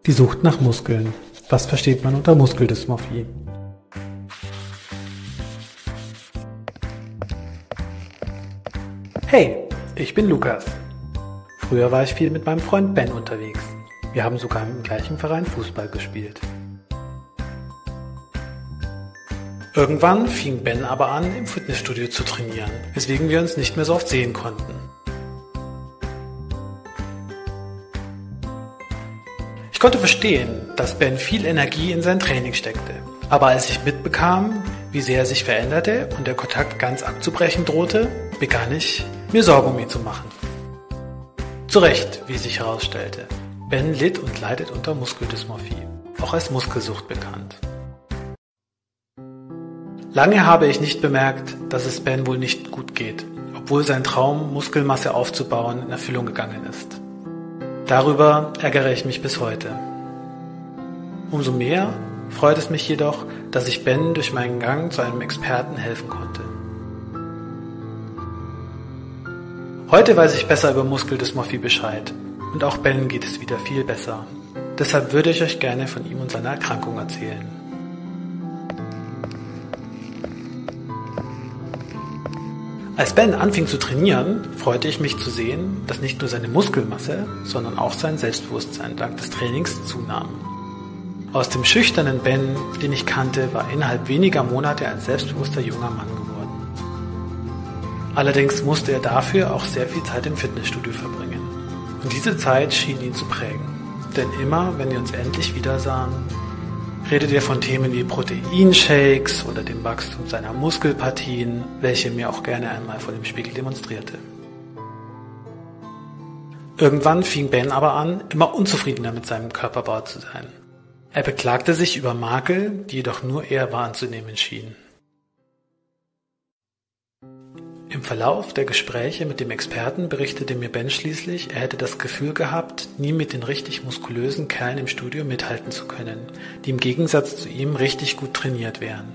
Die Sucht nach Muskeln. Was versteht man unter Muskeldysmorphie? Hey, ich bin Lukas. Früher war ich viel mit meinem Freund Ben unterwegs. Wir haben sogar im gleichen Verein Fußball gespielt. Irgendwann fing Ben aber an, im Fitnessstudio zu trainieren, weswegen wir uns nicht mehr so oft sehen konnten. Ich konnte verstehen, dass Ben viel Energie in sein Training steckte. Aber als ich mitbekam, wie sehr er sich veränderte und der Kontakt ganz abzubrechen drohte, begann ich, mir Sorgen um ihn zu machen. Zu Recht, wie sich herausstellte. Ben litt und leidet unter Muskeldysmorphie, auch als Muskelsucht bekannt. Lange habe ich nicht bemerkt, dass es Ben wohl nicht gut geht, obwohl sein Traum, Muskelmasse aufzubauen, in Erfüllung gegangen ist. Darüber ärgere ich mich bis heute. Umso mehr freut es mich jedoch, dass ich Ben durch meinen Gang zu einem Experten helfen konnte. Heute weiß ich besser über Muskeldysmorphie Bescheid und auch Ben geht es wieder viel besser. Deshalb würde ich euch gerne von ihm und seiner Erkrankung erzählen. Als Ben anfing zu trainieren, freute ich mich zu sehen, dass nicht nur seine Muskelmasse, sondern auch sein Selbstbewusstsein dank des Trainings zunahm. Aus dem schüchternen Ben, den ich kannte, war innerhalb weniger Monate ein selbstbewusster junger Mann geworden. Allerdings musste er dafür auch sehr viel Zeit im Fitnessstudio verbringen. Und diese Zeit schien ihn zu prägen. Denn immer, wenn wir uns endlich wiedersahen, redete er von Themen wie Proteinshakes oder dem Wachstum seiner Muskelpartien, welche mir auch gerne einmal vor dem Spiegel demonstrierte. Irgendwann fing Ben aber an, immer unzufriedener mit seinem Körperbau zu sein. Er beklagte sich über Makel, die jedoch nur er wahrzunehmen schien. Im Verlauf der Gespräche mit dem Experten berichtete mir Ben schließlich, er hätte das Gefühl gehabt, nie mit den richtig muskulösen Kerlen im Studio mithalten zu können, die im Gegensatz zu ihm richtig gut trainiert wären.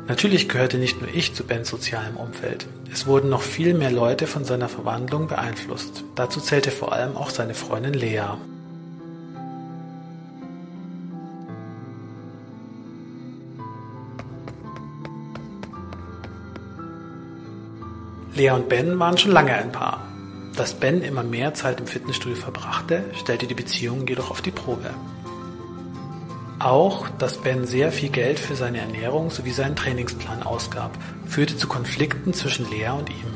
Natürlich gehörte nicht nur ich zu Bens sozialem Umfeld. Es wurden noch viel mehr Leute von seiner Verwandlung beeinflusst. Dazu zählte vor allem auch seine Freundin Lea. Lea und Ben waren schon lange ein Paar. Dass Ben immer mehr Zeit im Fitnessstudio verbrachte, stellte die Beziehung jedoch auf die Probe. Auch, dass Ben sehr viel Geld für seine Ernährung sowie seinen Trainingsplan ausgab, führte zu Konflikten zwischen Lea und ihm.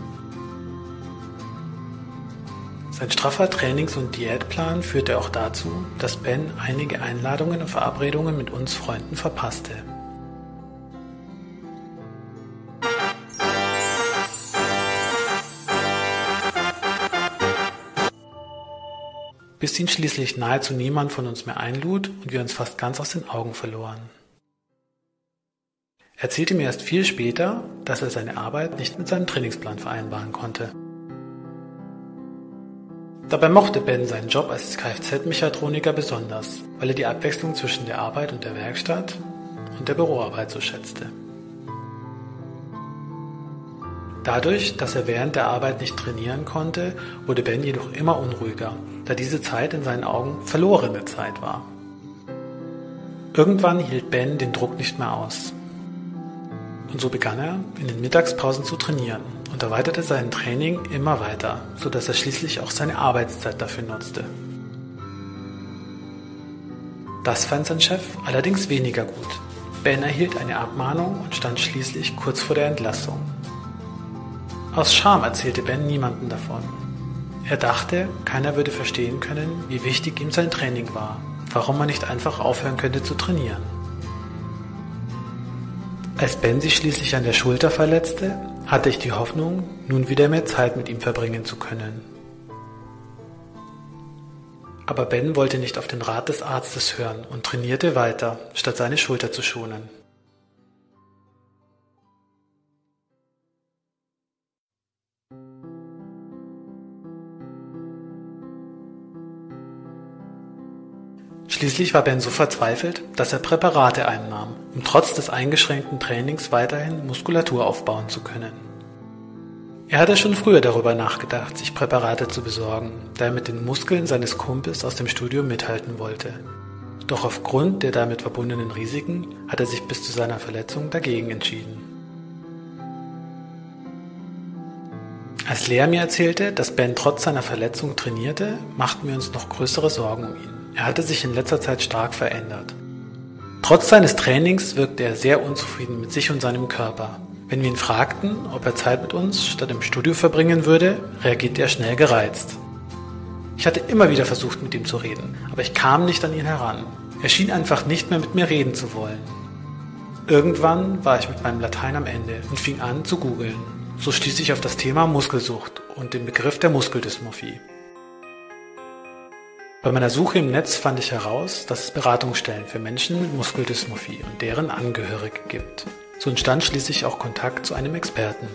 Sein straffer Trainings- und Diätplan führte auch dazu, dass Ben einige Einladungen und Verabredungen mit uns Freunden verpasste. Bis ihn schließlich nahezu niemand von uns mehr einlud und wir uns fast ganz aus den Augen verloren. Er erzählte mir erst viel später, dass er seine Arbeit nicht mit seinem Trainingsplan vereinbaren konnte. Dabei mochte Ben seinen Job als Kfz-Mechatroniker besonders, weil er die Abwechslung zwischen der Arbeit und der Werkstatt und der Büroarbeit so schätzte. Dadurch, dass er während der Arbeit nicht trainieren konnte, wurde Ben jedoch immer unruhiger, da diese Zeit in seinen Augen verlorene Zeit war. Irgendwann hielt Ben den Druck nicht mehr aus. Und so begann er, in den Mittagspausen zu trainieren und erweiterte sein Training immer weiter, sodass er schließlich auch seine Arbeitszeit dafür nutzte. Das fand sein Chef allerdings weniger gut. Ben erhielt eine Abmahnung und stand schließlich kurz vor der Entlassung. Aus Scham erzählte Ben niemandem davon. Er dachte, keiner würde verstehen können, wie wichtig ihm sein Training war, warum man nicht einfach aufhören könnte zu trainieren. Als Ben sich schließlich an der Schulter verletzte, hatte ich die Hoffnung, nun wieder mehr Zeit mit ihm verbringen zu können. Aber Ben wollte nicht auf den Rat des Arztes hören und trainierte weiter, statt seine Schulter zu schonen. Schließlich war Ben so verzweifelt, dass er Präparate einnahm, um trotz des eingeschränkten Trainings weiterhin Muskulatur aufbauen zu können. Er hatte schon früher darüber nachgedacht, sich Präparate zu besorgen, da er mit den Muskeln seines Kumpels aus dem Studio mithalten wollte. Doch aufgrund der damit verbundenen Risiken hat er sich bis zu seiner Verletzung dagegen entschieden. Als Lea mir erzählte, dass Ben trotz seiner Verletzung trainierte, machten wir uns noch größere Sorgen um ihn. Er hatte sich in letzter Zeit stark verändert. Trotz seines Trainings wirkte er sehr unzufrieden mit sich und seinem Körper. Wenn wir ihn fragten, ob er Zeit mit uns statt im Studio verbringen würde, reagierte er schnell gereizt. Ich hatte immer wieder versucht, mit ihm zu reden, aber ich kam nicht an ihn heran. Er schien einfach nicht mehr mit mir reden zu wollen. Irgendwann war ich mit meinem Latein am Ende und fing an zu googeln. So stieß ich auf das Thema Muskelsucht und den Begriff der Muskeldysmorphie. Bei meiner Suche im Netz fand ich heraus, dass es Beratungsstellen für Menschen mit Muskeldysmorphie und deren Angehörige gibt. So entstand schließlich auch Kontakt zu einem Experten.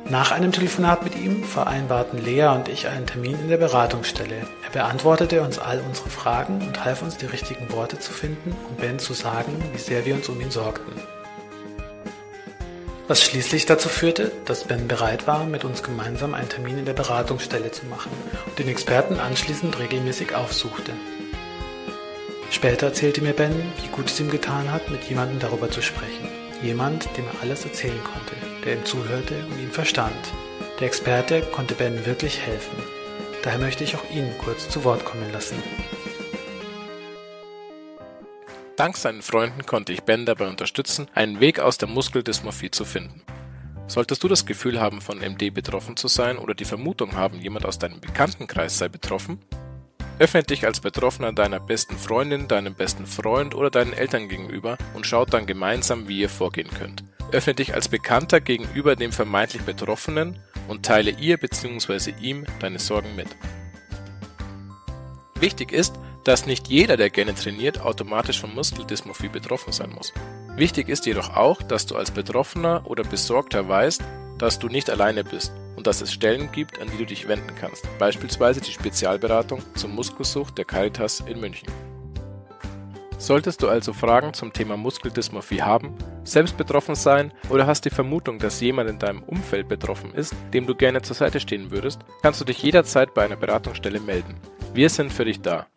Nach einem Telefonat mit ihm vereinbarten Lea und ich einen Termin in der Beratungsstelle. Er beantwortete uns all unsere Fragen und half uns, die richtigen Worte zu finden, um Ben zu sagen, wie sehr wir uns um ihn sorgten. Was schließlich dazu führte, dass Ben bereit war, mit uns gemeinsam einen Termin in der Beratungsstelle zu machen und den Experten anschließend regelmäßig aufsuchte. Später erzählte mir Ben, wie gut es ihm getan hat, mit jemandem darüber zu sprechen. Jemand, dem er alles erzählen konnte, der ihm zuhörte und ihn verstand. Der Experte konnte Ben wirklich helfen. Daher möchte ich auch ihn kurz zu Wort kommen lassen. Dank seinen Freunden konnte ich Ben dabei unterstützen, einen Weg aus der Muskeldysmorphie zu finden. Solltest du das Gefühl haben, von MD betroffen zu sein oder die Vermutung haben, jemand aus deinem Bekanntenkreis sei betroffen, öffne dich als Betroffener deiner besten Freundin, deinem besten Freund oder deinen Eltern gegenüber und schaut dann gemeinsam, wie ihr vorgehen könnt. Öffne dich als Bekannter gegenüber dem vermeintlich Betroffenen und teile ihr bzw. ihm deine Sorgen mit. Wichtig ist, dass nicht jeder, der gerne trainiert, automatisch von Muskeldysmorphie betroffen sein muss. Wichtig ist jedoch auch, dass du als Betroffener oder Besorgter weißt, dass du nicht alleine bist und dass es Stellen gibt, an die du dich wenden kannst, beispielsweise die Spezialberatung zur Muskelsucht der Caritas in München. Solltest du also Fragen zum Thema Muskeldysmorphie haben, selbst betroffen sein oder hast die Vermutung, dass jemand in deinem Umfeld betroffen ist, dem du gerne zur Seite stehen würdest, kannst du dich jederzeit bei einer Beratungsstelle melden. Wir sind für dich da.